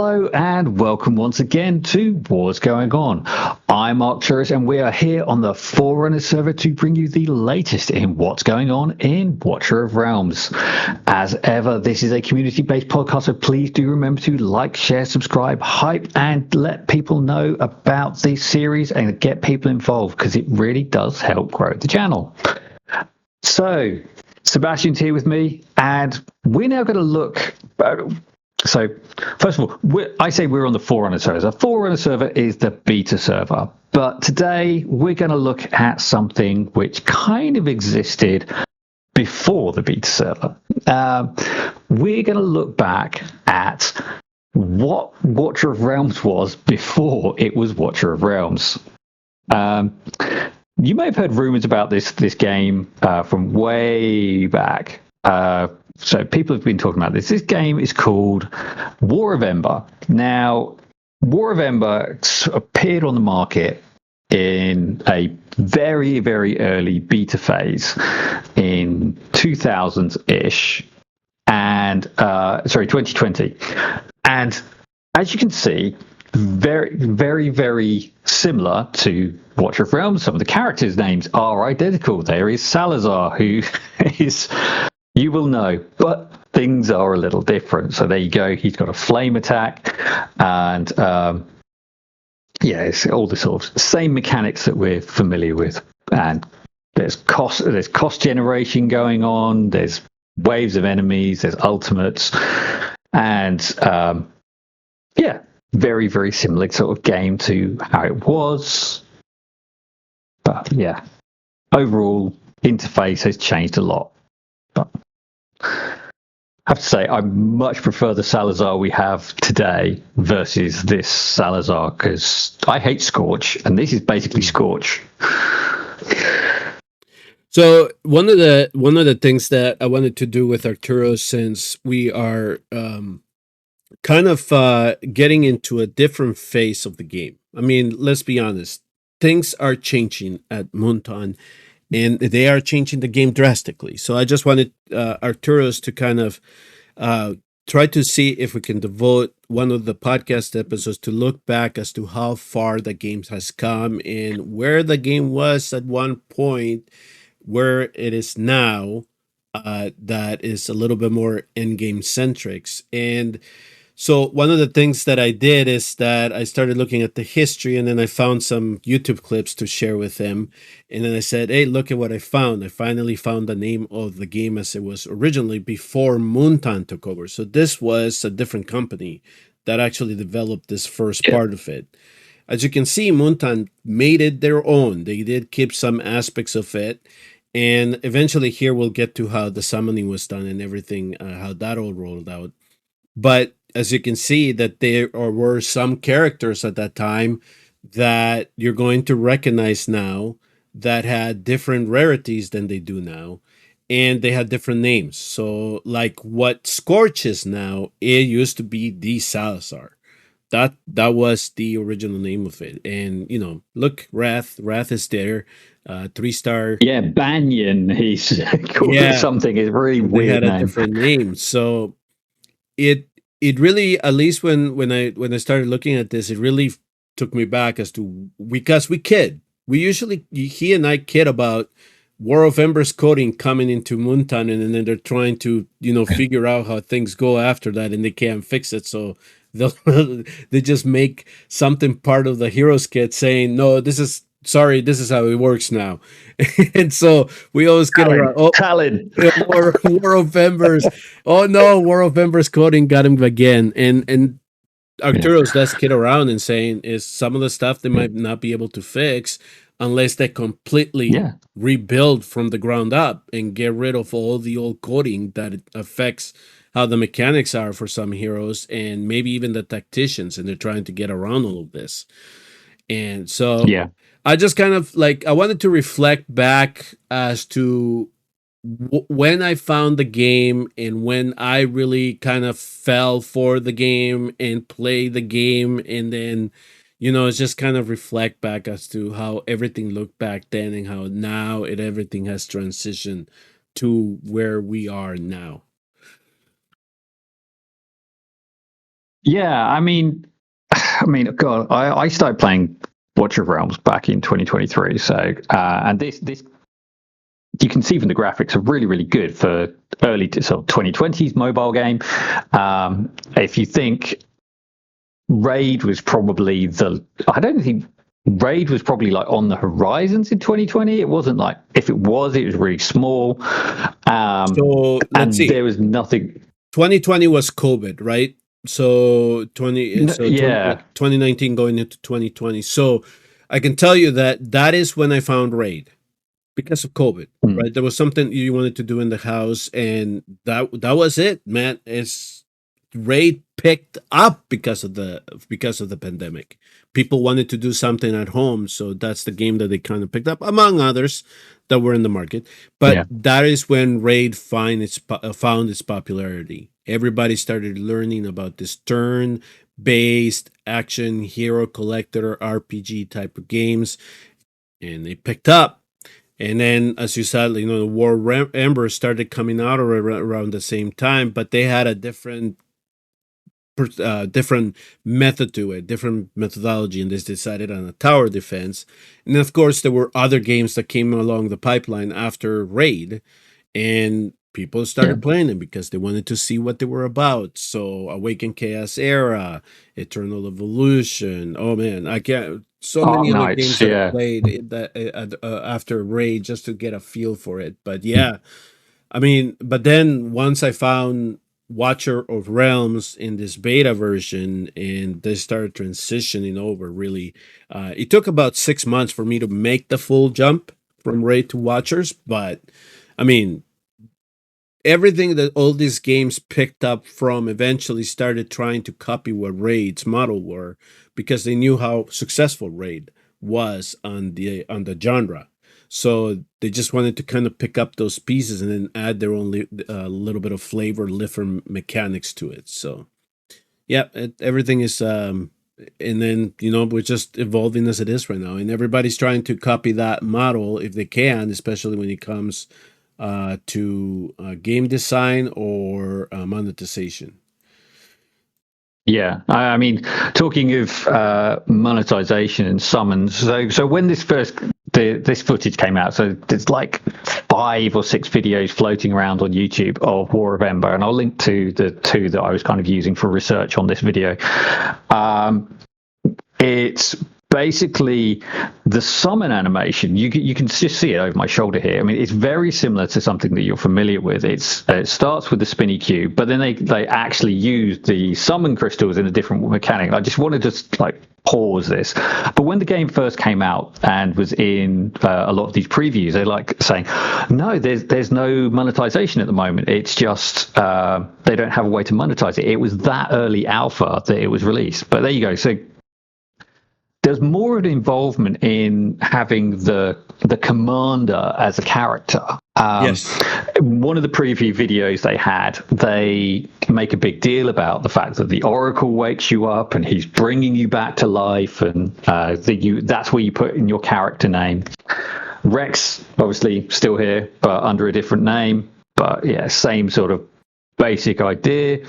Hello and welcome once again to What's Going On. I'm Mark Turris and we are here on the Forerunner server to bring you the latest in what's going on in Watcher of Realms. As ever, this is a community-based podcast, so please do remember to like, share, subscribe, hype, and let people know about this series and get people involved because it really does help grow the channel. So, Sebastian's here with me, and we're now going to look... So, first of all, I say we're on the Forerunner server. The Forerunner server is the beta server. But today, we're going to look at something which kind of existed before the beta server. We're going to look back at what Watcher of Realms was before it was Watcher of Realms. You may have heard rumors about this game from way back. So people have been talking about this. This game is called WoR of Ember. Now, WoR of Ember appeared on the market in a very, very early beta phase in 2000-ish, and 2020. And as you can see, very, very, very similar to Watcher of Realms. Some of the characters' names are identical. There is Salazar, who is... You will know, but things are a little different. So there you go. He's got a flame attack, and it's all the sort of same mechanics that we're familiar with. And there's cost generation going on. There's waves of enemies. There's ultimates, and very, very similar sort of game to how it was. But yeah, overall interface has changed a lot. But I have to say, I much prefer the Salazar we have today versus this Salazar because I hate Scorch, and this is basically Scorch. So one of the things that I wanted to do with Arturo, since we are kind of getting into a different phase of the game. I mean, let's be honest, things are changing at Moonton. And they are changing the game drastically. So I just wanted Arturo's to kind of try to see if we can devote one of the podcast episodes to look back as to how far the game has come and where the game was at one point, where it is now, that is a little bit more in-game centrics. And so one of the things that I did is that I started looking at the history, and then I found some YouTube clips to share with him. And then I said, hey, look at what I found. I finally found the name of the game as it was originally before Moonton took over. So this was a different company that actually developed this first part of it. As you can see, Moonton made it their own. They did keep some aspects of it. And eventually here we'll get to how the summoning was done and everything, how that all rolled out. But as you can see, that there were some characters at that time that you're going to recognize now that had different rarities than they do now, and they had different names. So like what Scorch is now, it used to be the Salazar. That was the original name of it. And look, Wrath is there. 3-star. Yeah, Banyan. He's called something. It's really weird. They had a different name. So it really, at least when I started looking at this, it really took me back as to, because he and I kid about War of Embers coding coming into Moonton, and then they're trying to figure out how things go after that, and they can't fix it, so they just make something part of the heroes kit saying, no, this is how it works now. And so we always get around. Oh, Talon. War of Embers. Oh no, War of Embers coding got him again. And Arturo's does kid around and saying is some of the stuff they might not be able to fix unless they completely rebuild from the ground up and get rid of all the old coding that affects how the mechanics are for some heroes and maybe even the tacticians, and they're trying to get around all of this. And so I just kind of I wanted to reflect back as to when I found the game and when I really kind of fell for the game and play the game, and then it's just kind of reflect back as to how everything looked back then and how now everything has transitioned to where we are now. Yeah, God, I started playing Watcher of Realms back in 2023. So, and this you can see from the graphics are really, really good for early to sort of 2020s mobile game. If you think Raid was probably I don't think Raid was probably like on the horizons in 2020. It wasn't like, if it was really small. So let's And see. there was nothing. 2020 was COVID, right? So 2019 going into 2020. So I can tell you that is when I found Raid, because of COVID, right? There was something you wanted to do in the house, and that was it, man. It's Raid picked up because of the pandemic. People wanted to do something at home, so that's the game that they kind of picked up, among others that were in the market. But Yeah. that is when Raid found its popularity. Everybody started learning about this turn-based action hero collector RPG type of games, and they picked up. And then, as you said, the WoR Embers started coming out around the same time, but they had a different method to it, different methodology, and they decided on a tower defense. And of course, there were other games that came along the pipeline after Raid, and people started playing them because they wanted to see what they were about. So, Awakened Chaos Era, Eternal Evolution. Oh man, I can't. So many other games that I played after Raid just to get a feel for it. But yeah, but then once I found Watcher of Realms in this beta version, and they started transitioning over, really, it took about 6 months for me to make the full jump from Raid to Watchers. But I mean, everything that all these games picked up from eventually started trying to copy what Raid's model were, because they knew how successful Raid was on the genre. So they just wanted to kind of pick up those pieces and then add their own little bit of flavor, different mechanics to it. So yeah, everything is and then we're just evolving as it is right now, and everybody's trying to copy that model if they can, especially when it comes to game design or monetization. Yeah, talking of monetization and summons. So when this footage came out, so there's like 5 or 6 videos floating around on YouTube of War of Ember, and I'll link to the 2 that I was kind of using for research on this video. It's basically the summon animation. You can just see it over my shoulder here. I mean, it's very similar to something that you're familiar with. It starts with the spinny cube, but then they actually use the summon crystals in a different mechanic. I just wanted to pause this. But when the game first came out and was in a lot of these previews, they're saying, no, there's no monetization at the moment. It's just they don't have a way to monetize it. It was that early alpha that it was released. But there you go. So there's more of an involvement in having the commander as a character. Yes. One of the preview videos they make a big deal about the fact that the Oracle wakes you up and he's bringing you back to life, and that's where you put in your character name. Rex, obviously, still here, but under a different name. But yeah, same sort of basic idea.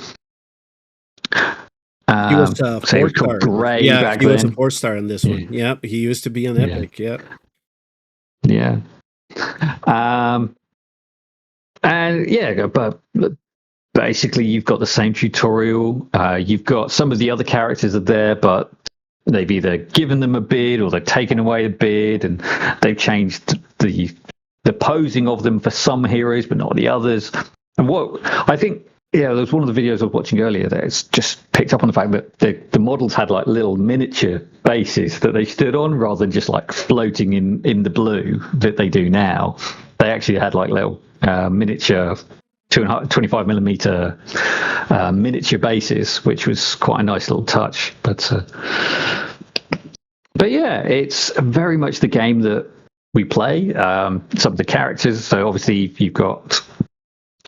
He was a 4-star. Yeah, he was a 4-star in this one. Yeah, he used to be an epic. Yeah. And yeah, but basically you've got the same tutorial. You've got some of the other characters are there, but they've either given them a beard or they've taken away a beard, and they've changed the posing of them for some heroes, but not the others. And what I think, there was one of the videos I was watching earlier that it's just picked up on the fact that the models had little miniature bases that they stood on, rather than just floating in the blue that they do now. They actually had little miniature 25 millimeter miniature bases, which was quite a nice little touch. But yeah, it's very much the game that we play. Some of the characters. So obviously you've got,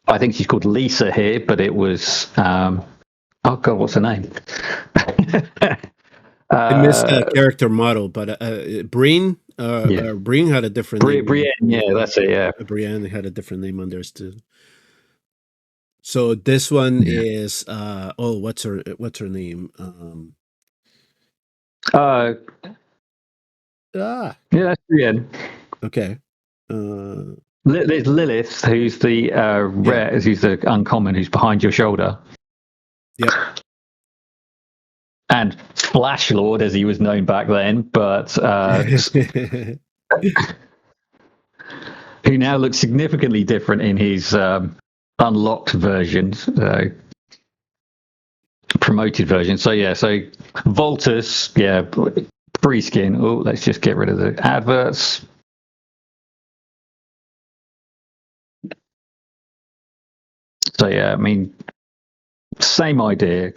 I think she's called Lisa here, but it was oh god, what's her name? I missed the character model, but Breen. Breen had a different name. Brienne, yeah, that's it. Yeah, Brienne had a different name on theirs too. So this one Yeah. is what's her name? Uh, Ah, yeah, that's the end. okay. There's Lilith, who's the Yeah. rare, who's the uncommon, who's behind your shoulder. Yep. And Flash Lord, as he was known back then, but who now looks significantly different in his unlocked versions, promoted version. So yeah, so Voltus, yeah, free skin. Oh, let's just get rid of the adverts. So yeah, I mean, same idea.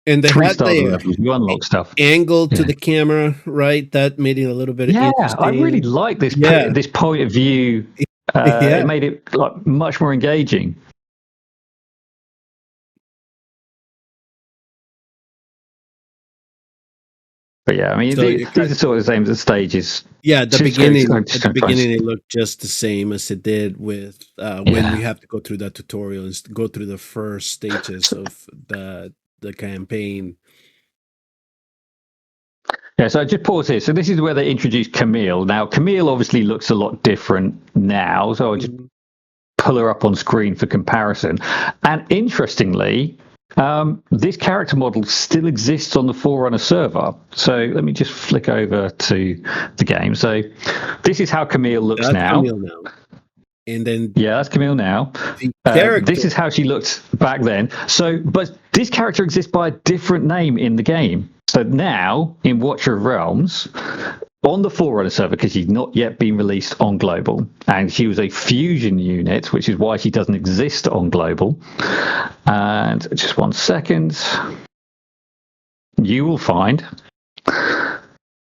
And they 3 had stars the levels, you unlock stuff. angle to Yeah. the camera, right? That made it a little bit Yeah, I interesting. really like this Yeah. this point of view. Yeah. It made it like much more engaging. But yeah, I mean, So these are sort of the same as the stages. Yeah, at the Just beginning, go- at just the gonna try and- beginning, it looked just the same as it did with when we have to go through that tutorial and go through the first stages of the campaign. Yeah, so I just pause here. So this is where they introduced Camille. Now, Camille obviously looks a lot different now. So I'll just pull her up on screen for comparison. And interestingly, this character model still exists on the Forerunner server. So let me just flick over to the game. So this is how Camille looks now. Camille now. And then yeah, that's Camille now. This is how she looked back then. So, but this character exists by a different name in the game. So now in Watcher of Realms, on the Forerunner server, because she's not yet been released on Global, and she was a fusion unit, which is why she doesn't exist on Global. And just 1 second, you will find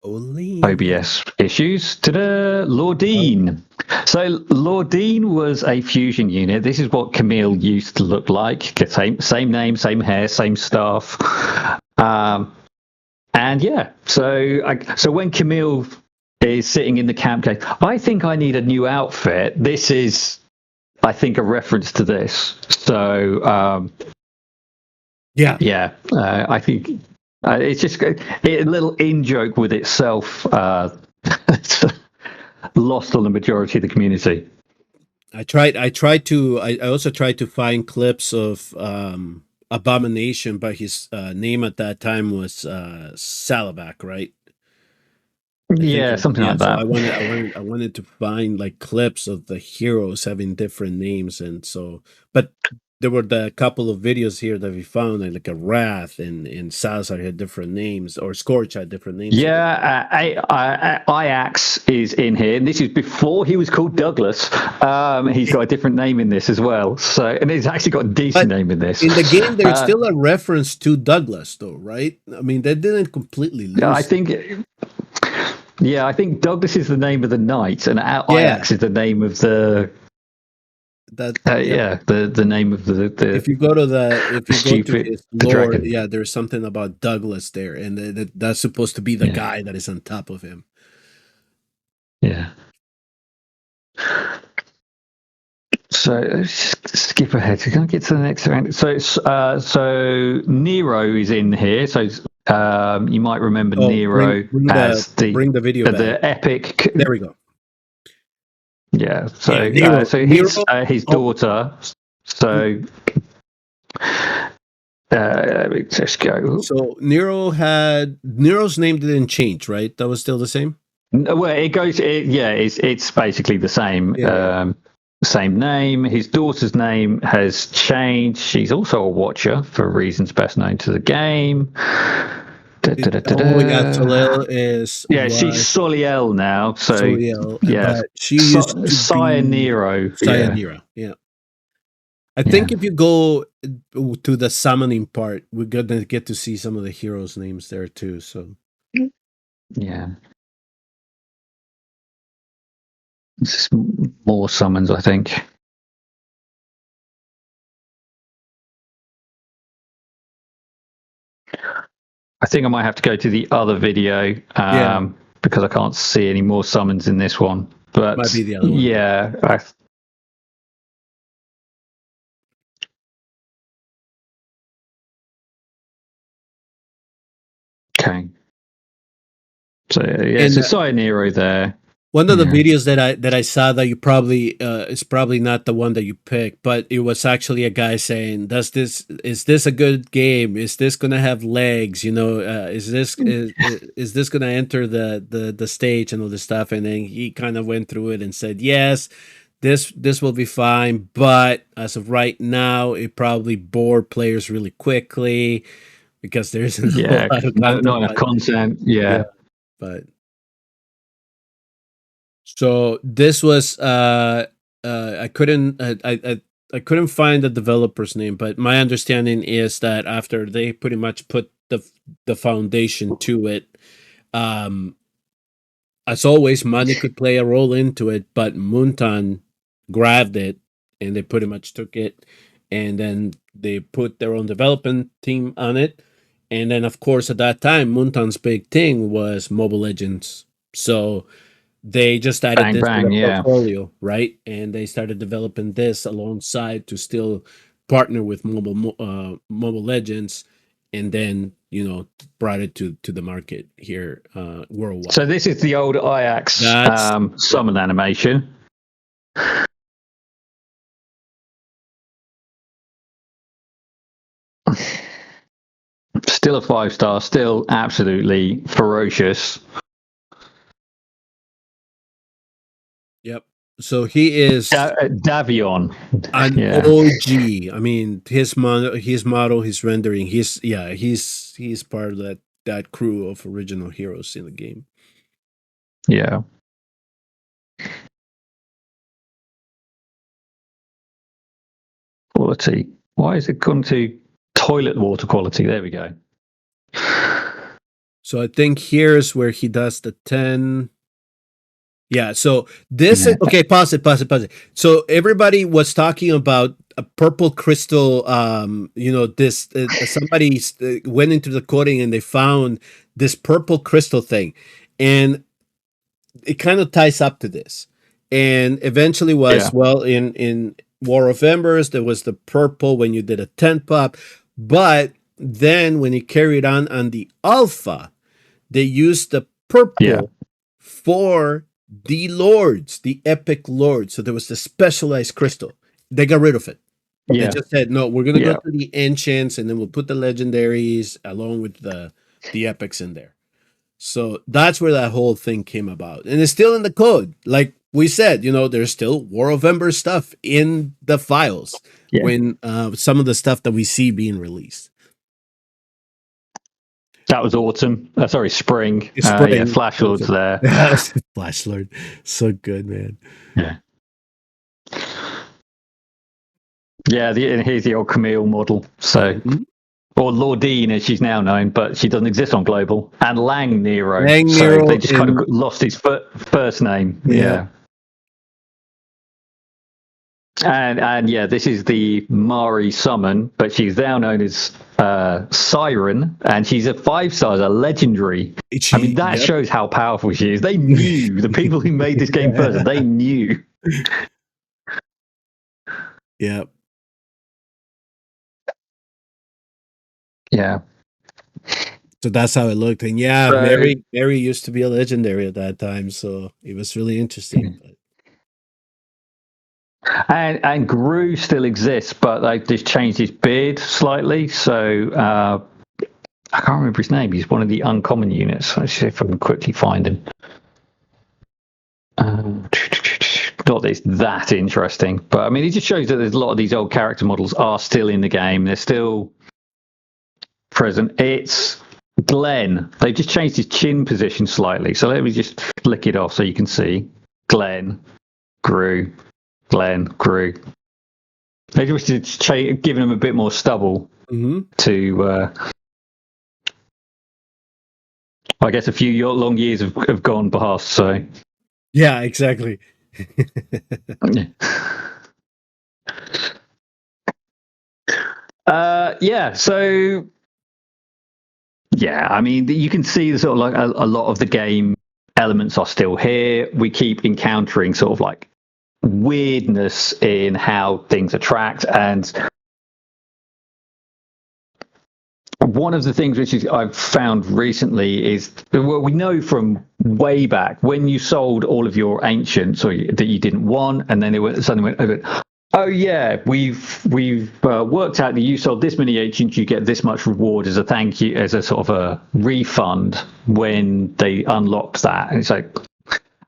OBS issues. Ta-da! Lordine. So Lordine was a fusion unit. This is what Camille used to look like. Same name, same hair, same stuff. And yeah, so when Camille is sitting in the camp going, I think I need a new outfit. This is, I think, a reference to this. So I think it's just a little in-joke with itself. Lost on the majority of the community. I also tried to find clips of Abomination, but his name at that time was Salabac, right? Something like that. So I wanted to find like clips of the heroes having different names, and so, but there were the couple of videos here that we found, like a Wrath and Salazar had different names, or Scorch had different names. Yeah, Ajax is in here, and this is before he was called Douglas. He's got a different name in this as well. So, and he's actually got a decent name in this. In the game, there's still a reference to Douglas, though, right? I mean, they didn't completely lose. I think Douglas is the name of the knight, and Ajax is the name of the. The name of the if you go to his lore, dragon. There's something about Douglas there, and that's supposed to be the guy that is on top of him. Yeah. So skip ahead. Can I get to the next round? So Nero is in here. So you might remember Nero as bring the video back. The epic. There we go. Yeah. So Nero, his daughter. So let me just go. So Nero's name didn't change, right? That was still the same. Well, it goes. It's basically the same. Yeah. Same name. His daughter's name has changed. She's also a Watcher for reasons best known to the game. Soliel is she's Soliel now. So Soliel, but she used to Sire Nero. Yeah. I think if you go to the summoning part, we're gonna get to see some of the heroes' names there too. So yeah. This is more summons, I think. I think I might have to go to the other video because I can't see any more summons in this one. But might be the other one. Yeah. Okay. So yeah, so Cyanero there. One of the videos that I saw that you probably is probably not the one that you picked, but it was actually a guy saying, is this a good game? Is this gonna have legs? You know, is this gonna enter the stage and all this stuff? And then he kind of went through it and said, yes, this will be fine, but as of right now, it probably bored players really quickly because there isn't a lot of content. Not enough content. Yeah. But so this was I couldn't find the developer's name, but my understanding is that after they pretty much put the foundation to it, as always, money could play a role into it, but Moonton grabbed it and they pretty much took it, and then they put their own development team on it. And then, of course, at that time, Moonton's big thing was Mobile Legends. So they just added this to their portfolio, right? And they started developing this alongside to still partner with Mobile Legends, and then brought it to the market here worldwide. So this is the old Ajax summon animation. Still a 5-star, still absolutely ferocious. Yep. So he is Davion, an OG. I mean, his model, his rendering, he's part of that crew of original heroes in the game. Yeah. Quality. Why is it gone to toilet water quality? There we go. So I think here's where he does the 10. Yeah, so this is okay. Pause it. So everybody was talking about a purple crystal. This somebody went into the coding and they found this purple crystal thing, and it kind of ties up to this. And eventually was in WoR of Embers there was the purple when you did a 10 pop, but then when you carried on the alpha, they used the purple for the lords, the epic lords. So there was the specialized crystal. They got rid of it. They just said, no, we're going to go to the ancients, and then we'll put the legendaries along with the epics in there. So that's where that whole thing came about. And it's still in the code. Like we said, there's still WoR of Ember stuff in the files when some of the stuff that we see being released. That was autumn. Spring. Flash Lord's there. Flash Lord. So good, man. Yeah. Yeah, here's the old Camille model. So, or Lordine as she's now known, but she doesn't exist on Global. And Lang Nero. So they just kind of lost his first name. Yeah. And this is the Mari summon, but she's now known as Siren, and she's a 5-star, a legendary. I mean, that shows how powerful she is. They knew, the people who made this game first, they knew. Yep. Yeah. So that's how it looked. And Mary used to be a legendary at that time, so it was really interesting. And Gru still exists, but they just changed his beard slightly. So I can't remember his name. He's one of the uncommon units. Let's see if I can quickly find him. Not that it's that interesting, but I mean, it just shows that there's a lot of these old character models are still in the game. They're still present. It's Glenn. They've just changed his chin position slightly. So let me just flick it off so you can see. Glenn, Gru. They just giving him a bit more stubble to. I guess a few long years have gone past. So. Yeah, exactly. So. Yeah, I mean, you can see sort of like a lot of the game elements are still here. We keep encountering sort of like weirdness in how things are tracked, and one of the things which I've found recently is, well, we know from way back when you sold all of your ancients or that you didn't want, and then it suddenly went, oh yeah, we've worked out that you sold this many ancients, you get this much reward as a thank you, as a sort of a refund when they unlocked that. And it's like,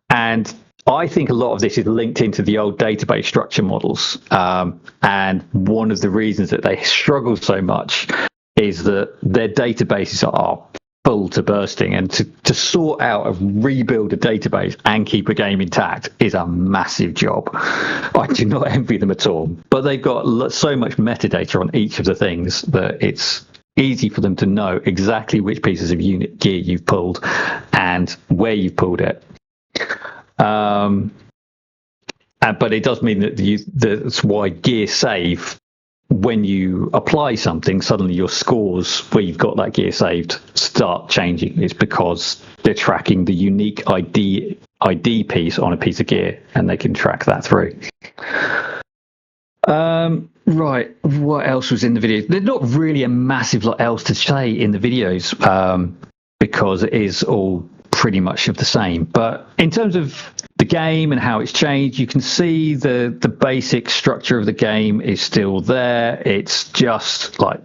and I think a lot of this is linked into the old database structure models. And one of the reasons that they struggle so much is that their databases are full to bursting. And to sort out and rebuild a database and keep a game intact is a massive job. I do not envy them at all. But they've got so much metadata on each of the things that it's easy for them to know exactly which pieces of unit gear you've pulled and where you've pulled it. But it does mean that that's why gear save, when you apply something, suddenly your scores where you've got that gear saved start changing. It's because they're tracking the unique ID piece on a piece of gear, and they can track that through. Right, what else was in the video? There's not really a massive lot else to say in the videos, because it is all pretty much of the same. But in terms of the game and how it's changed, you can see the basic structure of the game is still there. It's just like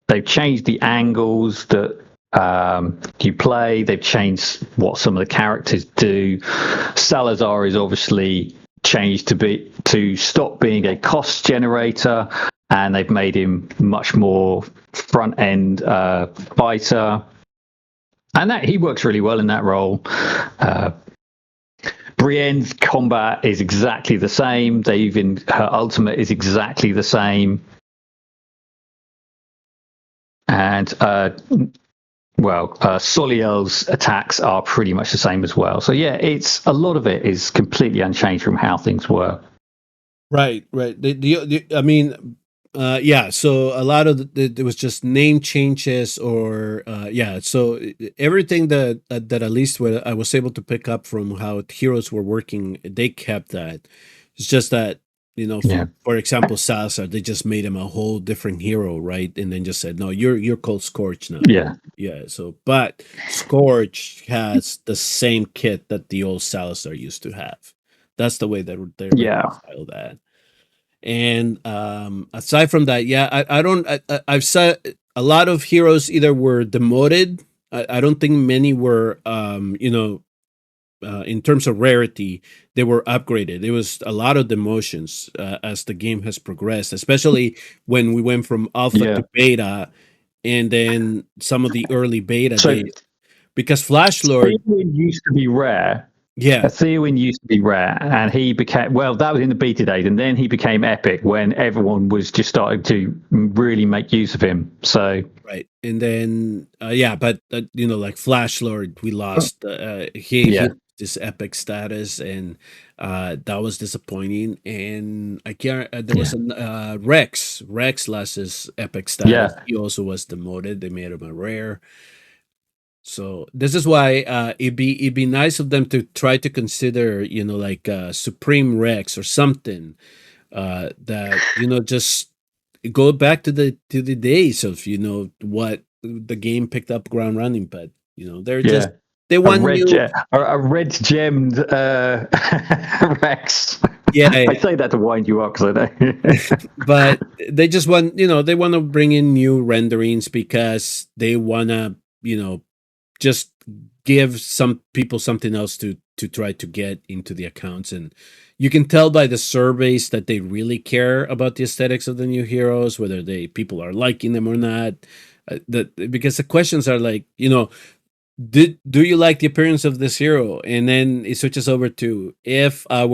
they've changed the angles that you play. They've changed what some of the characters do. Salazar is obviously changed to stop being a cost generator, and they've made him much more front end fighter. And that he works really well in that role. Brienne's combat is exactly the same. Her ultimate is exactly the same. And Soliel's attacks are pretty much the same as well. So yeah, a lot of it is completely unchanged from how things were. Right. I mean, so a lot of it was just name changes, or so everything that at least what I was able to pick up from how heroes were working, they kept that. It's just that, for example, Salazar, they just made him a whole different hero, right? And then just said, no, you're called Scorch now. So but Scorch has the same kit that the old Salazar used to have. That's the way that they reconcile that. And aside from that, I've said a lot of heroes either were demoted. I don't think many were, in terms of rarity, they were upgraded. There was a lot of demotions as the game has progressed, especially when we went from alpha to beta, and then some of the early beta days. Because Flash Lord used to be rare. Yeah, Theowen used to be rare, and he became, that was in the beta days, and then he became epic when everyone was just starting to really make use of him. So right, and then but like Flash Lord, we lost. He this epic status, and that was disappointing. And I can't. There was a Rex. Rex lost his epic status. He also was demoted. They made him a rare. So this is why it'd be nice of them to try to consider, like Supreme Rex or something that just go back to the days of what the game picked up ground running. But they're just they want a red gemmed Rex. I say that to wind you up because I know. But they just want they want to bring in new renderings because they want to just give some people something else to try to get into the accounts. And you can tell by the surveys that they really care about the aesthetics of the new heroes, whether people are liking them or not. Because the questions are like, do you like the appearance of this hero? And then it switches over to if I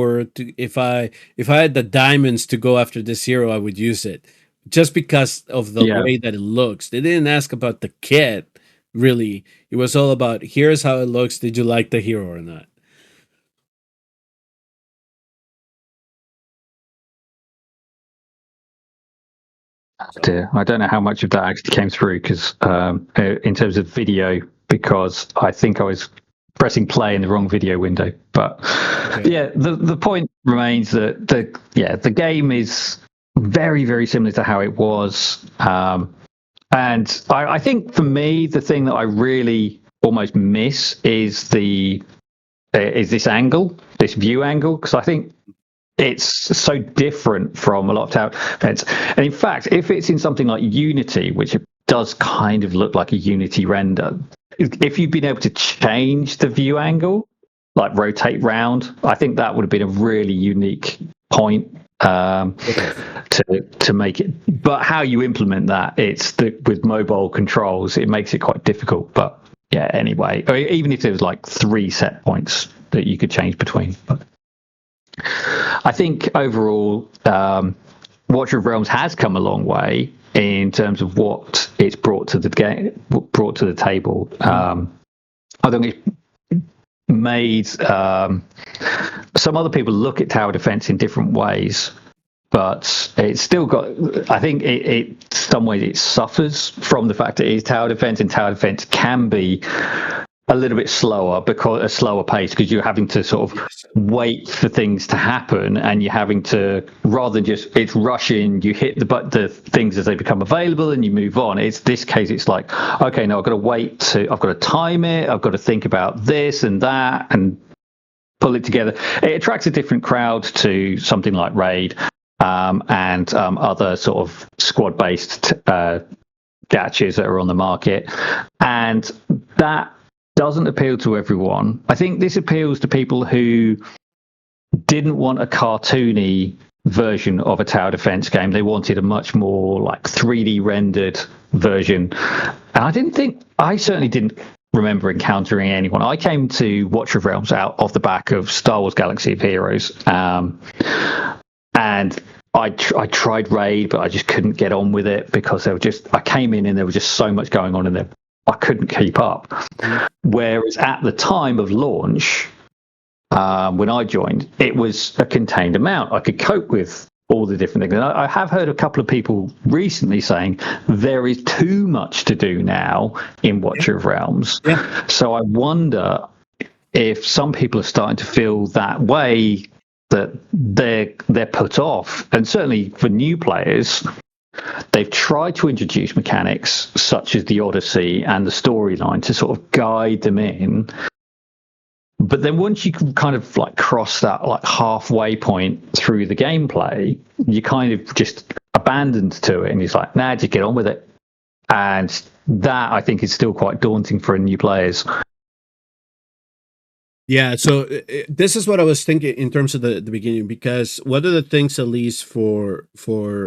had the diamonds to go after this hero, I would use it, just because of the way that it looks. They didn't ask about the kit. Really, it was all about here's how it looks. Did you like the hero or not? I don't know how much of that actually came through because in terms of video, because I think I was pressing play in the wrong video window. But the point remains that the game is very, very similar to how it was. And I think for me, the thing that I really almost miss is this angle, this view angle, because I think it's so different from a lot of tower defense. And in fact, if it's in something like Unity, which it does kind of look like a Unity render, if you've been able to change the view angle, like rotate round, I think that would have been a really unique point to make it. But how you implement that, with mobile controls, it makes it quite difficult. But yeah, anyway, I mean, even if there was like 3 set points that you could change between. But I think overall, Watcher of Realms has come a long way in terms of what it's brought to the game, brought to the table. I think it's made some other people look at tower defense in different ways, but it's still got. I think it some ways it suffers from the fact that it is tower defense, and tower defense can be a little bit slower, because a slower pace, because you're having to sort of wait for things to happen, and you're having to, rather than just it's rushing, you hit the things as they become available and you move on. It's this case, it's like, okay, now I've got to time it, I've got to think about this and that and pull it together. It attracts a different crowd to something like Raid and other sort of squad based gachas that are on the market, and that doesn't appeal to everyone. I think this appeals to people who didn't want a cartoony version of a tower defense game. They wanted a much more like 3D rendered version. And I certainly didn't remember encountering anyone. I came to Watcher of Realms out of the back of Star Wars Galaxy of Heroes. And I tried Raid, but I just couldn't get on with it because I came in and there was just so much going on in there. I couldn't keep up. Whereas at the time of launch, when I joined, it was a contained amount. I could cope with all the different things. And I have heard a couple of people recently saying there is too much to do now in Watcher of Realms. Yeah. So I wonder if some people are starting to feel that way, that they're put off. And certainly for new players, they've tried to introduce mechanics such as the Odyssey and the storyline to sort of guide them in. But then once you can kind of like cross that like halfway point through the gameplay, you kind of just abandoned to it, and it's like, nah, just get on with it. And that, I think, is still quite daunting for new players. Yeah, so this is what I was thinking in terms of the beginning, because one of the things, at least for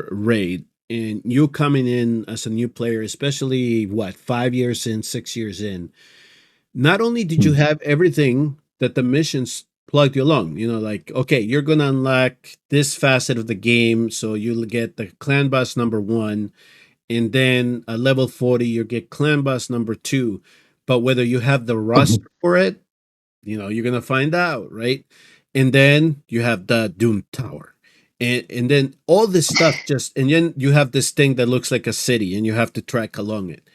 Raid, and you coming in as a new player, especially 5 years in, 6 years in, not only did you have everything that the missions plugged you along, like, okay, you're going to unlock this facet of the game. So you'll get the clan boss number 1, and then at level 40, you get clan boss number 2. But whether you have the roster for it, you're going to find out, right? And then you have the Doom Tower. And then all this stuff and then you have this thing that looks like a city and you have to track along it.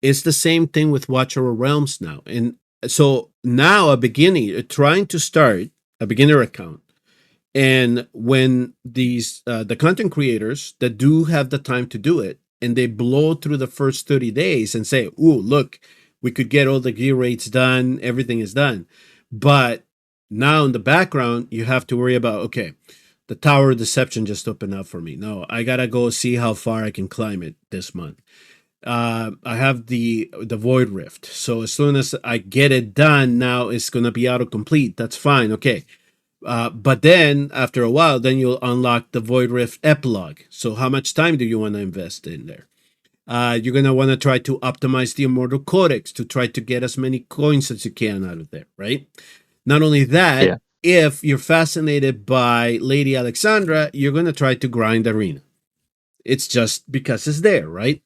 It's the same thing with Watcher of Realms now. And so now trying to start a beginner account. And when these, the content creators that do have the time to do it, and they blow through the first 30 days and say, ooh, look, we could get all the gear rates done. Everything is done. But now in the background, you have to worry about, okay, the Tower of Deception just opened up for me. No, I got to go see how far I can climb it this month. I have the Void Rift. So as soon as I get it done, now it's going to be autocomplete. That's fine. Okay. But then after a while, then you'll unlock the Void Rift epilogue. So how much time do you want to invest in there? You're going to want to try to optimize the Immortal Codex to try to get as many coins as you can out of there, right? Not only that, if you're fascinated by Lady Alexandra, you're going to try to grind Arena. It's just because it's there, right?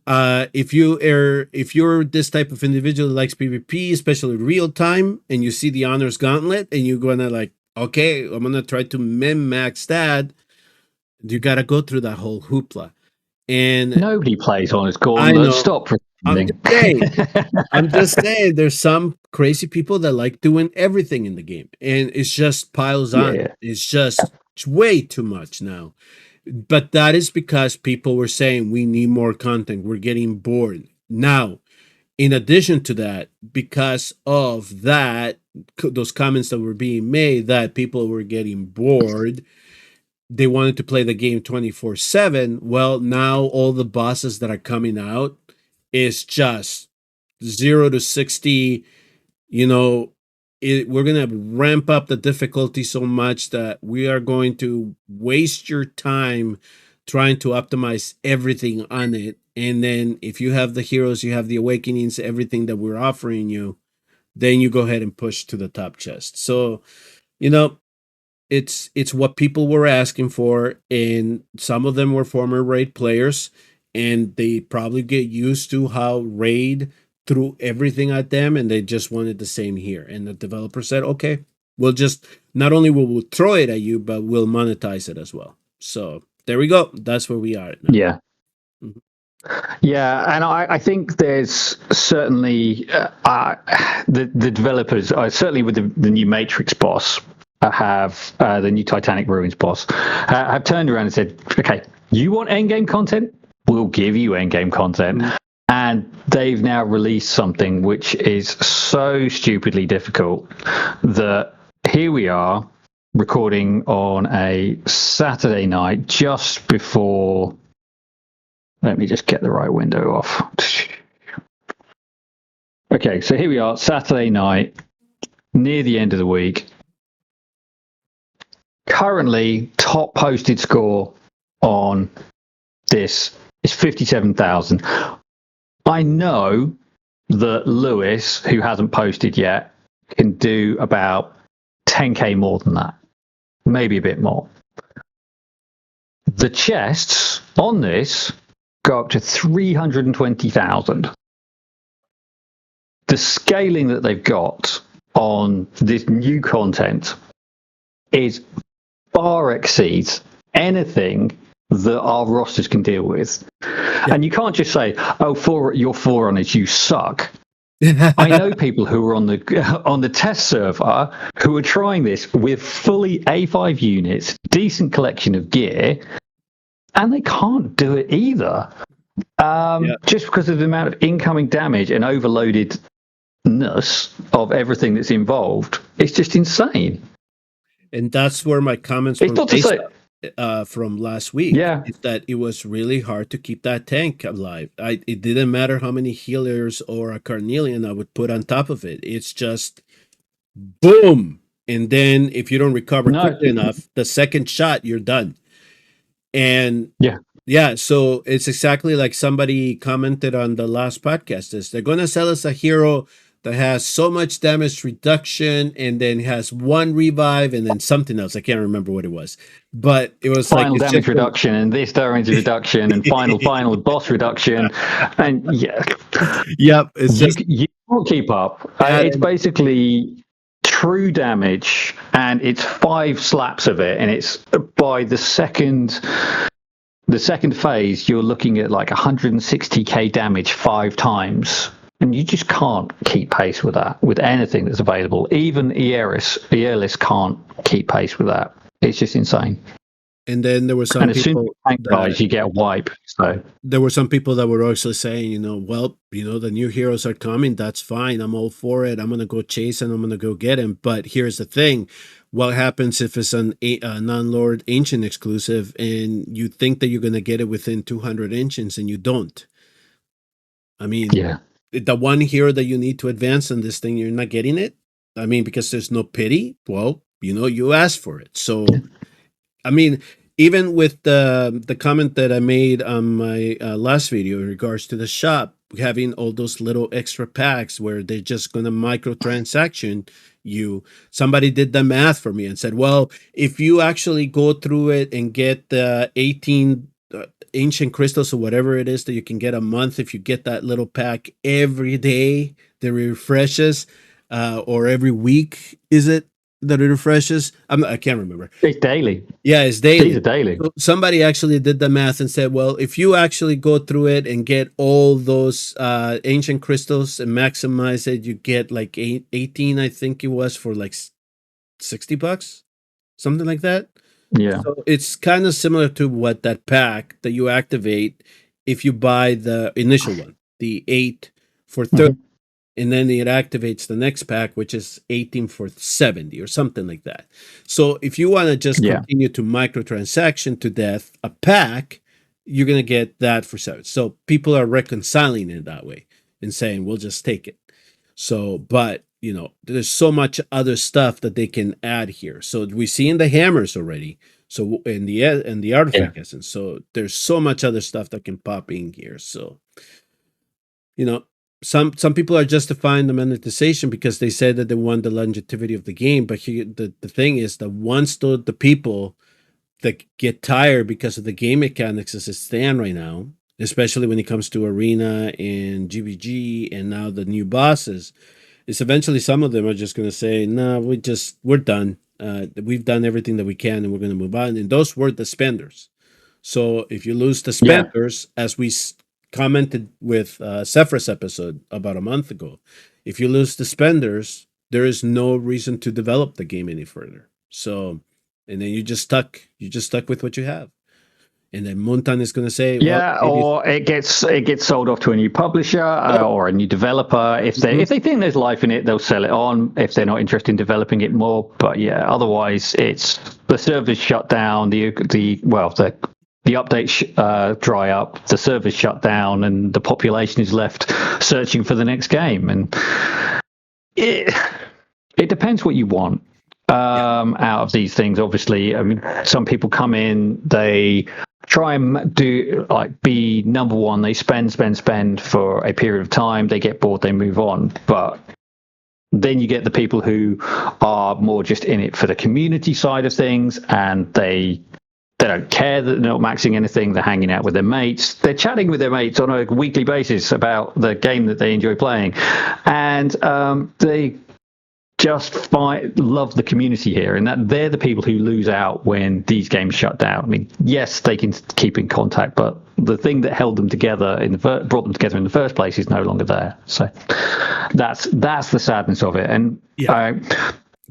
If you're this type of individual that likes PvP, especially real time, and you see the Honors Gauntlet, and you're going to like, okay, I'm going to try to min-max that, you got to go through that whole hoopla. And nobody plays Honors Gauntlet. Stop. I'm just saying, there's some crazy people that like doing everything in the game, and it's just piles on. Yeah. It's just It's way too much now. But that is because people were saying we need more content. We're getting bored. Now, in addition to that, because of that, those comments that were being made that people were getting bored, they wanted to play the game 24/7. Well, now all the bosses that are coming out is just 0 to 60. You know, we're going to ramp up the difficulty so much that we are going to waste your time trying to optimize everything on it. And then if you have the heroes, you have the awakenings, everything that we're offering you, then you go ahead and push to the top chest. So, you know, it's what people were asking for, and some of them were former raid players, and they probably get used to how raid threw everything at them, and they just wanted the same here. And the developer said, okay, we'll just not only will we throw it at you, but we'll monetize it as well. So there we go. That's where we are now. Yeah. Mm-hmm. Yeah, and I think there's certainly the developers, certainly with the new Matrix boss, have the new Titanic Ruins boss, have turned around and said, okay, you want endgame content? We'll give you endgame content. Mm-hmm. And they've now released something which is so stupidly difficult that here we are recording on a Saturday night just before... Let me just get the right window off. Okay, so here we are, Saturday night, near the end of the week. Currently, top posted score on this is 57,000. I know that Lewis, who hasn't posted yet, can do about 10k more than that, maybe a bit more. The chests on this go up to 320,000. The scaling that they've got on this new content is far exceeds anything that our rosters can deal with. Yeah. And you can't just say, oh, your Forerunners, you suck. I know people who are on the test server who are trying this with fully A5 units, decent collection of gear, and they can't do it either. Just because of the amount of incoming damage and overloadedness of everything that's involved. It's just insane. And that's where my comments were based from last week. Yeah. Is that it was really hard to keep that tank alive. It didn't matter how many healers or a carnelian I would put on top of it. It's just boom. And then if you don't recover quickly enough, the second shot, you're done. And yeah, so it's exactly like somebody commented on the last podcast is they're going to sell us a hero that has so much damage reduction and then has one revive and then something else. I can't remember what it was, but it was final damage reduction and this damage reduction and final boss reduction. And yep, it's you can't keep up. It's basically true damage and it's 5 slaps of it, and it's by the second phase you're looking at like 160k damage 5 times, and you just can't keep pace with that with anything that's available. Even Eolis can't keep pace with that. It's just insane. And then there were some people guys, you get a wipe. So there were some people that were also saying, well, the new heroes are coming. That's fine. I'm all for it. I'm going to go chase and I'm going to go get him. But here's the thing. What happens if it's a non-Lord Ancient exclusive and you think that you're going to get it within 200 inches and you don't? I mean, the one hero that you need to advance on this thing, you're not getting it. I mean, because there's no pity. Well, you asked for it. So, I mean, even with the comment that I made on my last video in regards to the shop, having all those little extra packs where they're just going to microtransaction you, somebody did the math for me and said, well, if you actually go through it and get the 18 ancient crystals or whatever it is that you can get a month, if you get that little pack every day that refreshes, or every week, is it that it refreshes? I can't remember. It's daily. Yeah, it's daily. These are daily. So somebody actually did the math and said, well, if you actually go through it and get all those ancient crystals and maximize it, you get like 18, I think it was, for like $60, something like that. Yeah. So it's kind of similar to what that pack that you activate if you buy the initial one, the 8 for 30, Mhm. and then it activates the next pack, which is 18 for 70 or something like that. So if you want to just Yeah. continue to microtransaction to death a pack, you're going to get that for 7. So people are reconciling it that way and saying, we'll just take it. So, but there's so much other stuff that they can add here. So we see in the hammers already. So in the Yeah. artifact essence. So there's so much other stuff that can pop in here. So you know, some people are justifying the monetization because they say that they want the longevity of the game. But the thing is that once the people that get tired because of the game mechanics as it stand right now, especially when it comes to arena and GVG and now the new bosses, is eventually some of them are just going to say, no, we're done. We've done everything that we can and we're going to move on. And those were the spenders. So if you lose the Yeah. spenders, as we commented with Zephyr's episode about a month ago, if you lose the spenders, there is no reason to develop the game any further. So, and then you just stuck with what you have. And then Montan is going to say, well, Yeah, maybe. or it gets sold off to a new publisher or a new developer. If they think there's life in it, they'll sell it on. If they're not interested in developing it more, but yeah, otherwise it's the servers shut down. The updates dry up. The servers shut down, and the population is left searching for the next game. And it depends what you want out of these things. Obviously, I mean, some people come in, they try and be number one. They spend for a period of time. They get bored, they move on. But then you get the people who are more just in it for the community side of things, and they don't care that they're not maxing anything. They're hanging out with their mates. They're chatting with their mates on a weekly basis about the game that they enjoy playing, and they just love the community here, and that they're the people who lose out when these games shut down. I mean, yes, they can keep in contact, but the thing that held them together brought them together in the first place is no longer there. So that's the sadness of it. And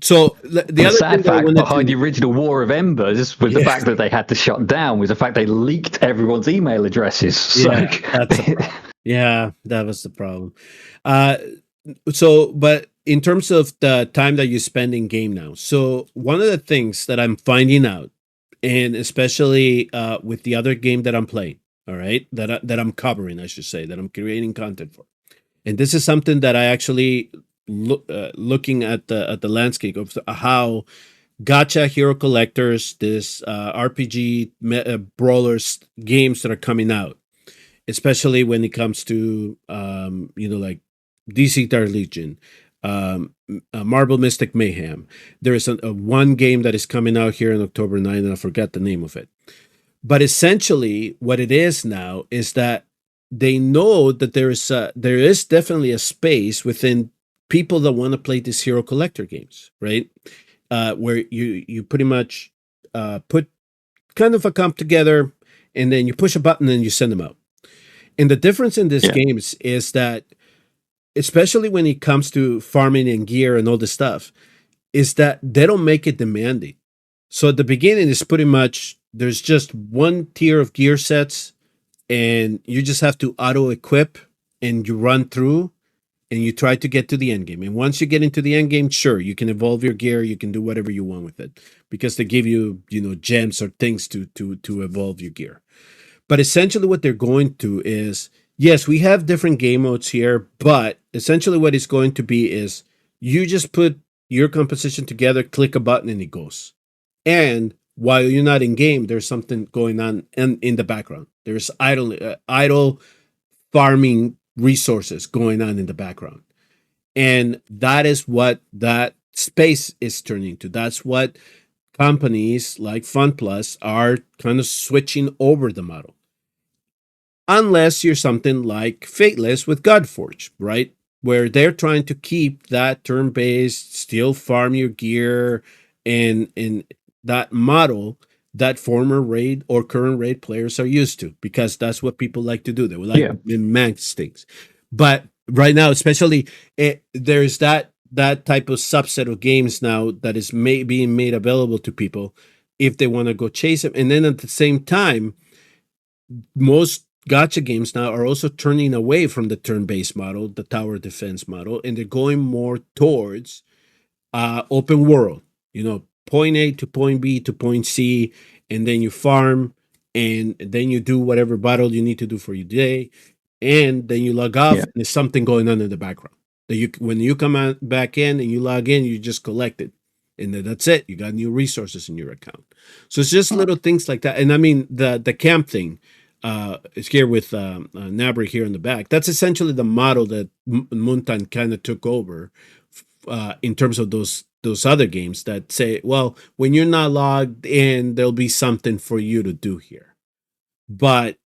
So the other sad thing that I fact wanted behind the original WoR of Embers was the fact that they had to shut down was the fact they leaked everyone's email addresses. So that's a problem. Yeah, that was the problem. So, but in terms of the time that you spend in game now, so one of the things that I'm finding out, and especially with the other game that I'm playing, all right, that I'm covering, I should say, that I'm creating content for, and this is something that I actually looking at the landscape of how gacha hero collectors, this RPG brawlers games that are coming out, especially when it comes to like DC Dark Legion, Marvel Mystic Mayhem. There is a one game that is coming out here on October 9th, and I forgot the name of it. But essentially, what it is now is that they know that there is definitely a space within people that want to play these hero collector games, right? Where you pretty much put kind of a comp together, and then you push a button and you send them out. And the difference in these games is that, especially when it comes to farming and gear and all this stuff, is that they don't make it demanding. So at the beginning, it's pretty much there's just one tier of gear sets, and you just have to auto equip and you run through and you try to get to the end game. And once you get into the end game, sure, you can evolve your gear, you can do whatever you want with it because they give you, gems or things to evolve your gear. But essentially what they're going to is, yes, we have different game modes here, but essentially what it's going to be is you just put your composition together, click a button, and it goes. And while you're not in game, there's something going on in the background. There's idle farming resources going on in the background. And that is what that space is turning to. That's what companies like FunPlus are kind of switching over the model. Unless you're something like Fateless with Godforge, right? Where they're trying to keep that turn-based, still farm your gear, and that model that former raid or current raid players are used to, because that's what people like to do. They would like to max things. But right now, especially, there's that type of subset of games now that is being made available to people if they want to go chase him. And then at the same time, most gotcha games now are also turning away from the turn-based model, the tower defense model, and they're going more towards open world. You know, point A to point B to point C, and then you farm, and then you do whatever battle you need to do for your day, and then you log off, and there's something going on in the background. That you, when you come back in and you log in, you just collect it, and then that's it. You got new resources in your account. So it's just little things like that. And I mean, the camp thing is here with Nabri here in the back. That's essentially the model that Muntan kind of took over in terms of those other games that say, well, when you're not logged in, there'll be something for you to do here. But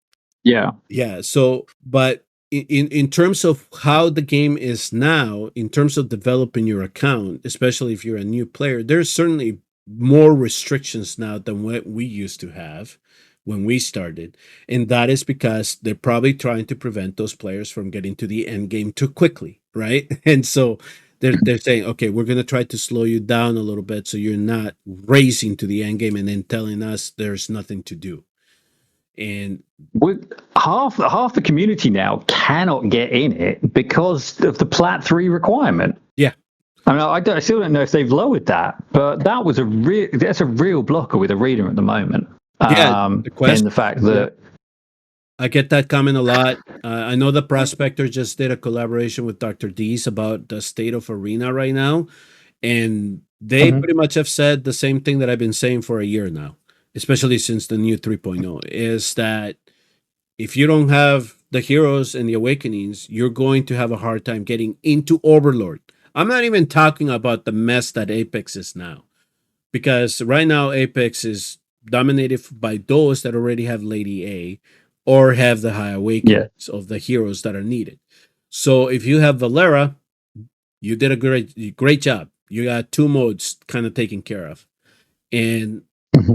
yeah. So, but in terms of how the game is now, in terms of developing your account, especially if you're a new player, there's certainly more restrictions now than what we used to have when we started, and that is because they're probably trying to prevent those players from getting to the end game too quickly, right? And so they're saying, okay, we're going to try to slow you down a little bit so you're not racing to the end game and then telling us there's nothing to do. And half the community now cannot get in it because of the Plat 3 requirement. Yeah. I mean, I still don't know if they've lowered that, but that was that's a real blocker with Arena at the moment. Yeah, and the fact that I get that comment a lot. I know the Prospector just did a collaboration with Dr. D's about the state of Arena right now, and they pretty much have said the same thing that I've been saying for a year now, especially since the new 3.0, is that if you don't have the heroes and the awakenings, you're going to have a hard time getting into Overlord. I'm not even talking about the mess that Apex is now, because right now Apex is dominated by those that already have Lady A or have the high awakenings of the heroes that are needed. So if you have Valera, you did a great job. You got two modes kind of taken care of. And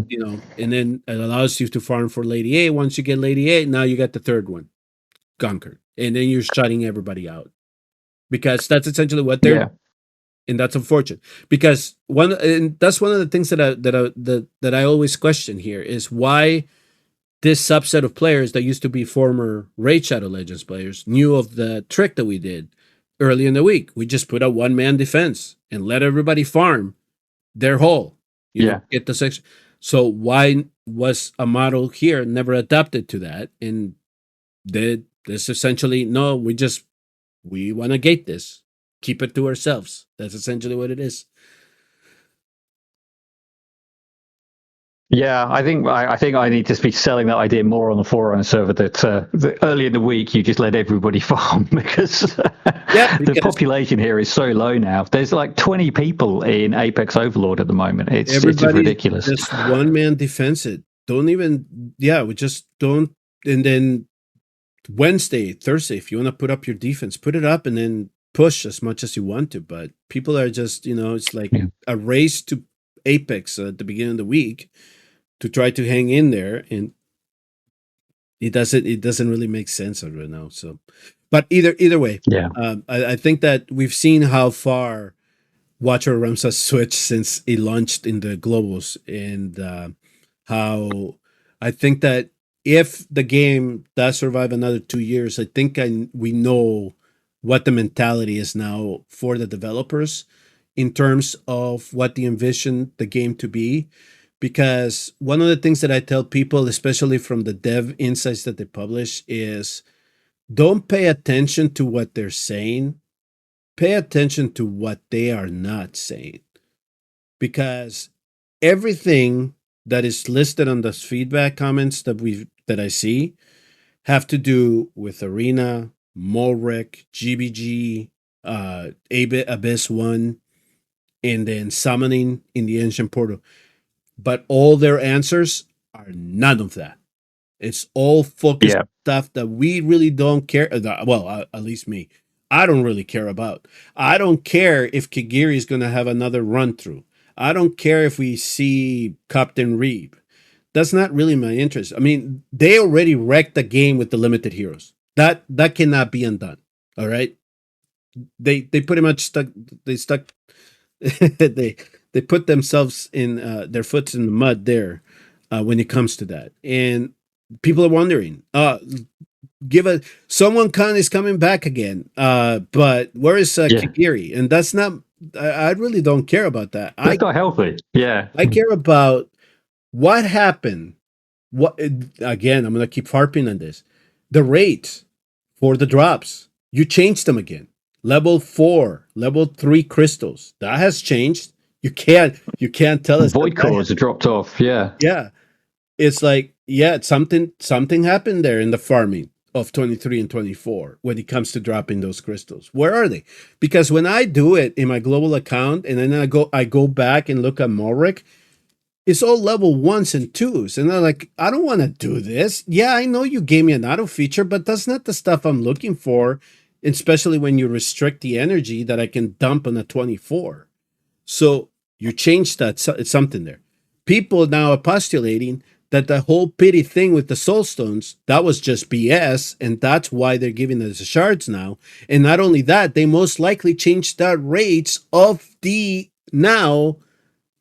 you know, and then it allows you to farm for Lady A. Once you get Lady A, now you got the third one conquered. And then you're shutting everybody out. Because that's essentially what they're and that's unfortunate, because that's one of the things that I always question here is why this subset of players that used to be former Raid Shadow Legends players knew of the trick that we did early in the week. We just put a one-man defense and let everybody farm their whole, you know, get the section. So why was a model here never adapted to that? And this essentially, no, we want to gate this. Keep it to ourselves. That's essentially what it is. Yeah, I think I need to be selling that idea more on the Forerunner server. That early in the week you just let everybody farm because the population here is so low now. There's like 20 people in Apex Overlord at the moment. It's just ridiculous. Just one man defense it. Don't even. Yeah, we just don't. And then Wednesday, Thursday, if you want to put up your defense, put it up and then push as much as you want to. But people are just, you know, it's like a race to Apex at the beginning of the week to try to hang in there, and it doesn't really make sense right now. So, but either way, I think that we've seen how far Watcher Realms has switched since it launched in the globals, and how I think that if the game does survive another 2 years, I think we know what the mentality is now for the developers in terms of what they envision the game to be. Because one of the things that I tell people, especially from the dev insights that they publish, is don't pay attention to what they're saying. Pay attention to what they are not saying. Because everything that is listed on those feedback comments that I see have to do with Arena, Molrek, GBG, Abyss 1, and then summoning in the Ancient Portal. But all their answers are none of that. It's all focused stuff that we really don't care. Well, at least me. I don't really care about. I don't care if Kigiri is going to have another run through. I don't care if we see Captain Reeb. That's not really my interest. I mean, they already wrecked the game with the limited heroes. That cannot be undone. All right. They pretty much stuck. They stuck. they put themselves in their foot in the mud there when it comes to that, and people are wondering. Someone is coming back again, but where is Kagiri? And that's not. I really don't care about that. That's not healthy. Yeah, I care about what happened. What again? I'm gonna keep harping on this. The rates for the drops, you changed them again. Level 4, level 3 crystals, that has changed. You can't tell us void cores have dropped off. Yeah, it's like something happened there in the farming of 23 and 24 when it comes to dropping those crystals. Where are they? Because when I do it in my global account and then I go back and look at Mulric, it's all level 1s and 2s. And I'm like, I don't want to do this. Yeah, I know you gave me an auto feature, but that's not the stuff I'm looking for, especially when you restrict the energy that I can dump on a 24. So you changed that. It's something there. People now are postulating that the whole pity thing with the soul stones, that was just BS, and that's why they're giving us the shards now. And not only that, they most likely changed the rates of the now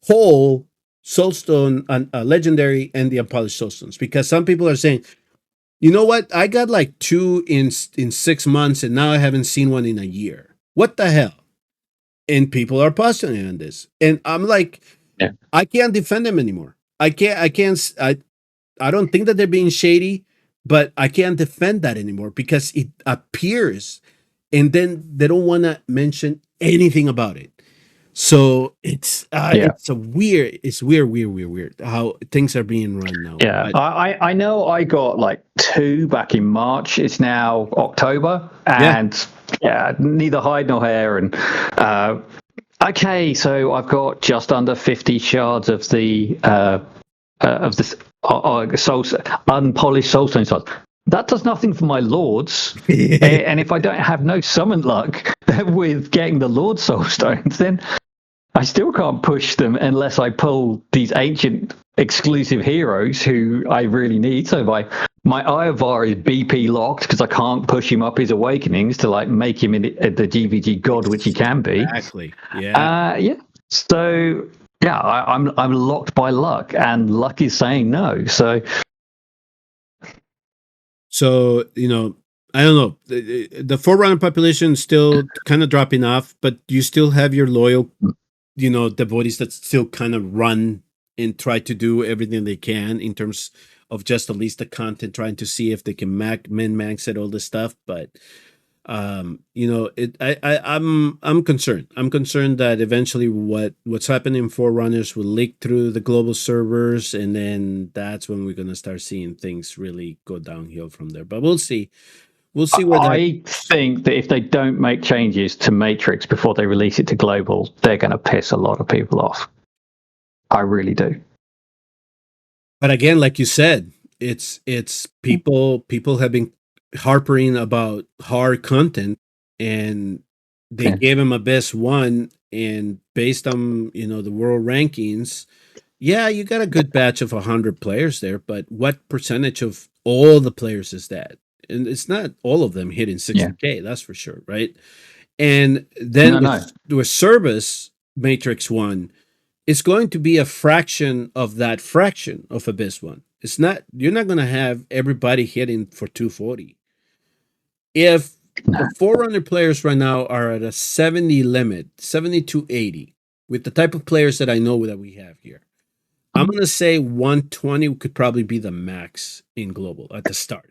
whole soulstone, legendary, and the unpolished soulstones. Because some people are saying, you know what, I got like 2 in 6 months, and now I haven't seen one in a year. What the hell? And people are postulating on this, and I'm like, I can't defend them anymore. I don't think that they're being shady, but I can't defend that anymore because it appears, and then they don't want to mention anything about it. So it's weird how things are being run now. Yeah, I know I got like 2 back in March. It's now October, and neither hide nor hair. And okay, so I've got just under 50 shards of the unpolished soulstone shards. That does nothing for my lords. And if I don't have no summon luck with getting the lord soulstones, then I still can't push them unless I pull these ancient exclusive heroes who I really need. So my Iovar is BP locked because I can't push him up his awakenings to like make him the GVG god, which he can be. Exactly. Yeah. So yeah, I'm locked by luck, and luck is saying no. So you know, I don't know. The Forerunner population is still kind of dropping off, but you still have your loyal, you know, devotees that still kind of run and try to do everything they can in terms of just at least the content, trying to see if they can min-max it, all this stuff. But you know, I'm concerned. I'm concerned that eventually what's happening in Forerunners will leak through the global servers, and then that's when we're gonna start seeing things really go downhill from there. But we'll see. We'll see what I think that if they don't make changes to Matrix before they release it to global, they're going to piss a lot of people off. I really do. But again, like you said, it's people have been harping about hard content, and they gave him a best one, and based on, you know, the world rankings, yeah, you got a good batch of 100 players there, but what percentage of all the players is that? And it's not all of them hitting 60K, that's for sure, right? And then with Service Matrix 1, it's going to be a fraction of that fraction of Abyss 1. It's not, you're not going to have everybody hitting for 240. If the Forerunner players right now are at a 70 limit, 70 to 80, with the type of players that I know that we have here, I'm going to say 120 could probably be the max in global at the start.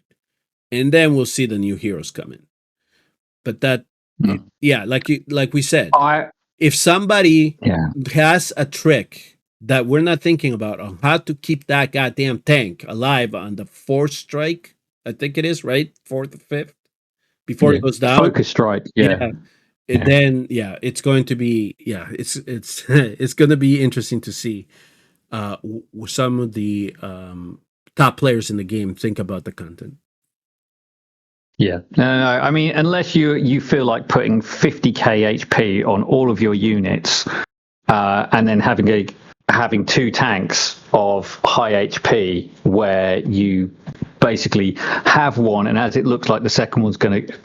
And then we'll see the new heroes come in. But that, like we said, if somebody has a trick that we're not thinking about on how to keep that goddamn tank alive on the 4th strike, I think it is, right? 4th or 5th, before it goes down. Focus strike, then it's going to be it's going to be interesting to see some of the top players in the game think about the content. Yeah, no. I mean, unless you feel like putting 50k HP on all of your units, and then having 2 tanks of high HP where you basically have one, and as it looks like the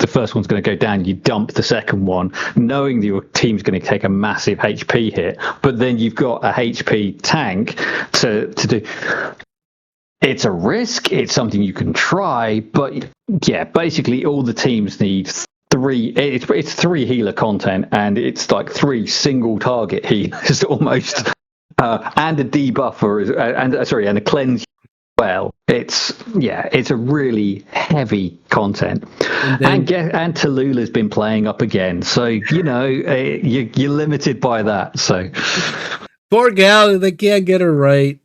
first one's gonna go down, you dump the second one, knowing that your team's going to take a massive HP hit, but then you've got a HP tank to do. It's a risk. It's something you can try, but yeah, basically all the teams need three. It's three healer content, and it's like three single target healers almost, and a debuffer, and a cleanse. Well, it's a really heavy content, and Tallulah's been playing up again, so you're limited by that. So poor gal, they can't get her right.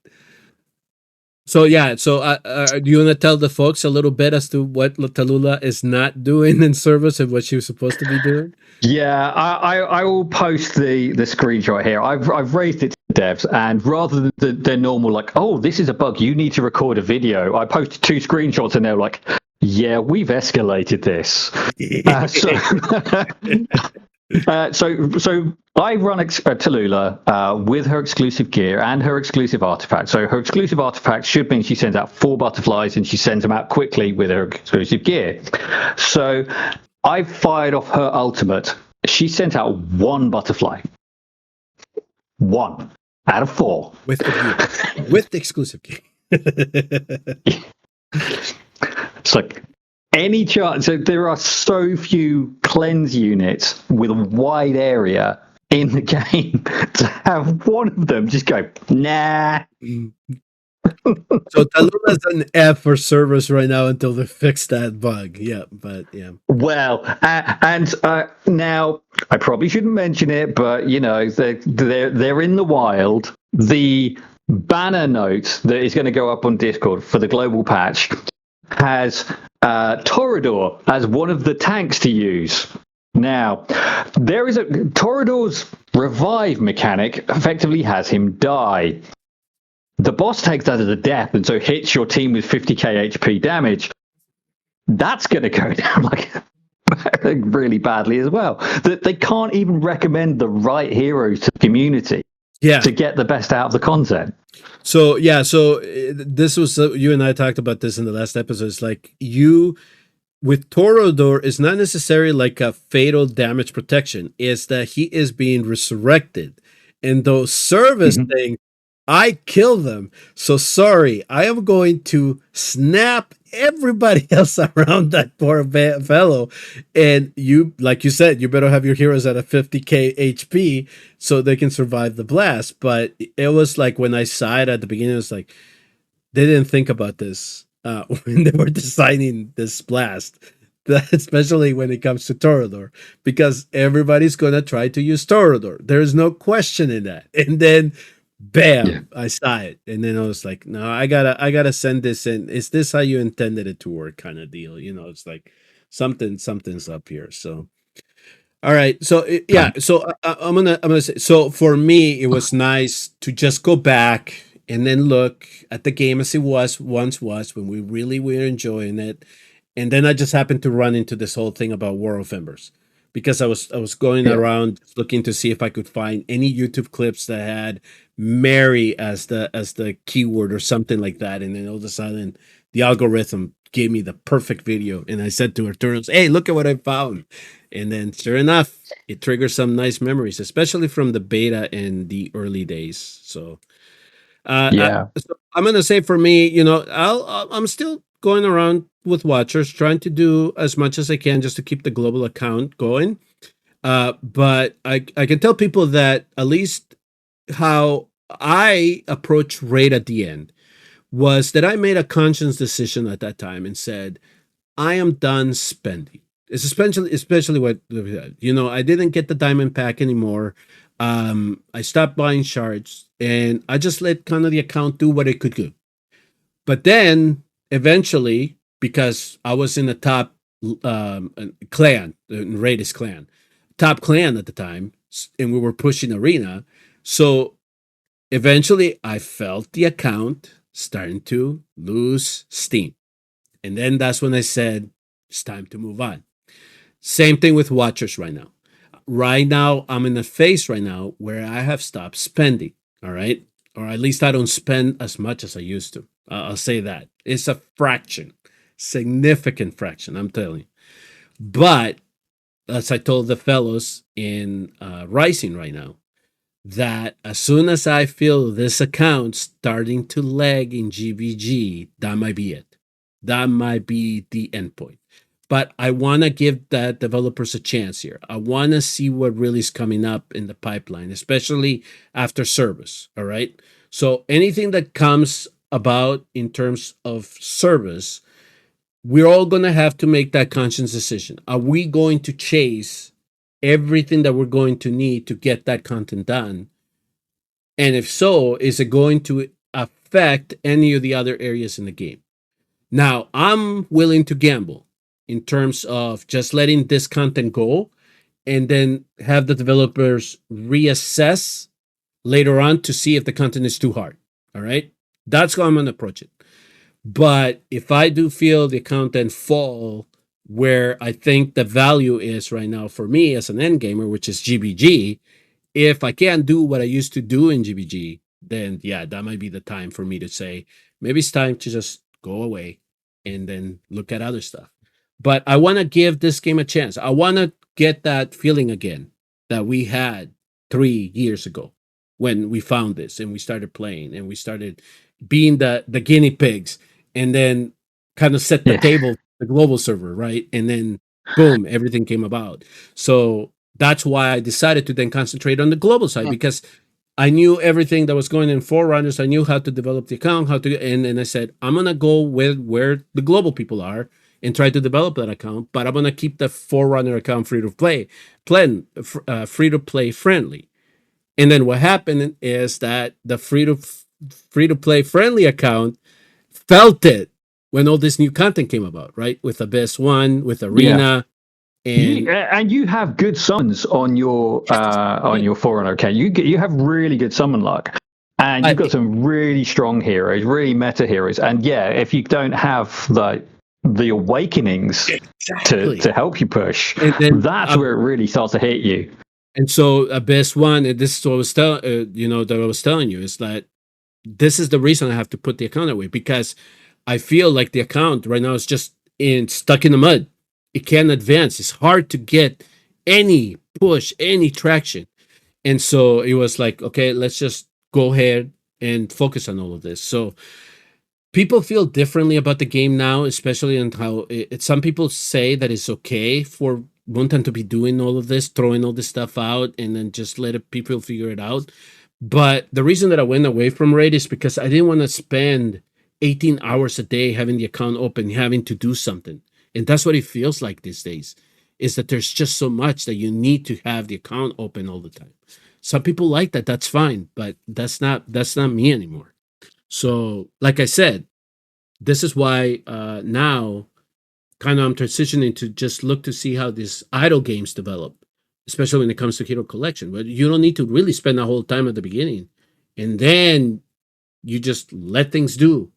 So do you want to tell the folks a little bit as to what Tallulah is not doing in service and what she was supposed to be doing? Yeah, I will post the screenshot here. I've raised it to devs, and rather than their normal like, oh, this is a bug, you need to record a video, I posted 2 screenshots and they're like, yeah, we've escalated this. So I run Tallulah with her exclusive gear and her exclusive artifact. So her exclusive artifact should mean she sends out 4 butterflies, and she sends them out quickly with her exclusive gear. So I fired off her ultimate. She sent out 1 butterfly. 1 out of 4. With the gear. With the exclusive gear. It's like any chance. So there are so few cleanse units with a wide area in the game to have one of them just go, nah. So Tallulah's an F for service right now until they fix that bug. Yeah, but yeah. Well, and now I probably shouldn't mention it, but they're in the wild. The banner note that is going to go up on Discord for the global patch has Torador as one of the tanks to use. Now, there is Torador's revive mechanic effectively has him die. The boss takes that as a death, and so hits your team with 50k HP damage. That's going to go down like really badly as well. That they can't even recommend the right heroes to the community to get the best out of the content. So this was you and I talked about this in the last episode. It's like with Torador is not necessarily like a fatal damage protection. It's that he is being resurrected, and those service things, I kill them. So sorry, I am going to snap everybody else around that poor fellow. And you, like you said, you better have your heroes at a 50k HP so they can survive the blast. But it was like when I saw it at the beginning, it was like they didn't think about this when they were designing this blast. Especially when it comes to Torador, because everybody's gonna try to use Torador. There's no question in that. And then bam, I saw it, and then I was like, no, I gotta send this in. Is this how you intended it to work, kind of deal? It's like something's up here. So all right, so so I'm gonna say, so for me it was nice to just go back and then look at the game as it once was when we really were enjoying it. And then I just happened to run into this whole thing about WoR of Embers, because I was going around looking to see if I could find any YouTube clips that had Mary as the keyword or something like that. And then all of a sudden the algorithm gave me the perfect video, and I said to Arturo's, hey, look at what I found. And then sure enough, it triggers some nice memories, especially from the beta and the early days. So so I'm gonna say for me, I'm still going around with watchers, trying to do as much as I can just to keep the global account going. But I can tell people that at least how I approach raid at the end was that I made a conscious decision at that time and said, I am done spending. It's especially what, I didn't get the diamond pack anymore. I stopped buying shards, and I just let kind of the account do what it could do. But then eventually, because I was in the top clan, Raiders clan, top clan at the time, and we were pushing arena. So eventually I felt the account starting to lose steam. And then that's when I said, it's time to move on. Same thing with watchers right now. Right now, I'm in a phase right now where I have stopped spending. All right. Or at least I don't spend as much as I used to. I'll say that. It's a fraction. significant fraction, I'm telling you. But as I told the fellows in Rising right now, that as soon as I feel this account starting to lag in GVG, that might be it. That might be the endpoint. But I want to give that developers a chance here. I want to see what really is coming up in the pipeline, especially after service. All right. So anything that comes about in terms of service, we're all going to have to make that conscious decision. Are we going to chase everything that we're going to need to get that content done? And if so, is it going to affect any of the other areas in the game? Now, I'm willing to gamble in terms of just letting this content go and then have the developers reassess later on to see if the content is too hard. All right. That's how I'm going to approach it. But if I do feel the content fall where I think the value is right now for me as an end gamer, which is GBG, if I can't do what I used to do in GBG, then yeah, that might be the time for me to say, maybe it's time to just go away and then look at other stuff. But I want to give this game a chance. I want to get that feeling again that we had 3 years ago when we found this and we started playing and we started being the guinea pigs and then kind of set the table, the global server, right? And then boom, everything came about. So that's why I decided to then concentrate on the global side, because I knew everything that was going in Forerunners. I knew how to develop the account, and I said, I'm going to go with where the global people are and try to develop that account, but I'm going to keep the Forerunner account free to play friendly. And then what happened is that the free to play friendly account felt it when all this new content came about, right? With Abyss 1, with Arena. And you have good summons on your Forerunner account. You have really good summon luck, and you've got some really strong heroes, really meta heroes. And yeah, if you don't have the awakenings to help you push, that's where it really starts to hit you. And so Abyss 1, and this is what I was telling you, is that this is the reason I have to put the account away, because I feel like the account right now is just stuck in the mud. It can't advance. It's hard to get any push, any traction. And so it was like, okay, let's just go ahead and focus on all of this. So people feel differently about the game now, especially on how some people say that it's okay for Buntan to be doing all of this, throwing all this stuff out, and then just let people figure it out. But the reason that I went away from Raid is because I didn't want to spend 18 hours a day having the account open, having to do something. And that's what it feels like these days, is that there's just so much that you need to have the account open all the time. Some people like that, that's fine, but that's not me anymore. So like I said, this is why now kind of I'm transitioning to just look to see how these idle games develop, especially when it comes to Hero Collection. But you don't need to really spend the whole time at the beginning. And then you just let things do.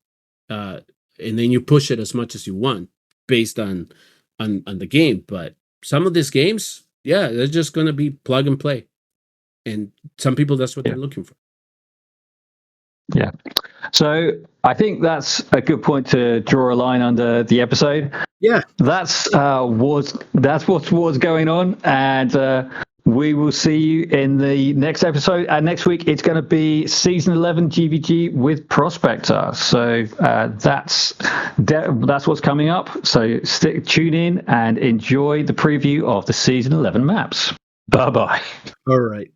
And then you push it as much as you want based on the game. But some of these games, yeah, they're just going to be plug and play. And some people, that's what they're looking for. Yeah. So I think that's a good point to draw a line under the episode. Yeah. That's what's going on. And we will see you in the next episode. And next week, it's going to be Season 11 GVG with Prospector. So that's what's coming up. So tune in and enjoy the preview of the Season 11 maps. Bye-bye. All right.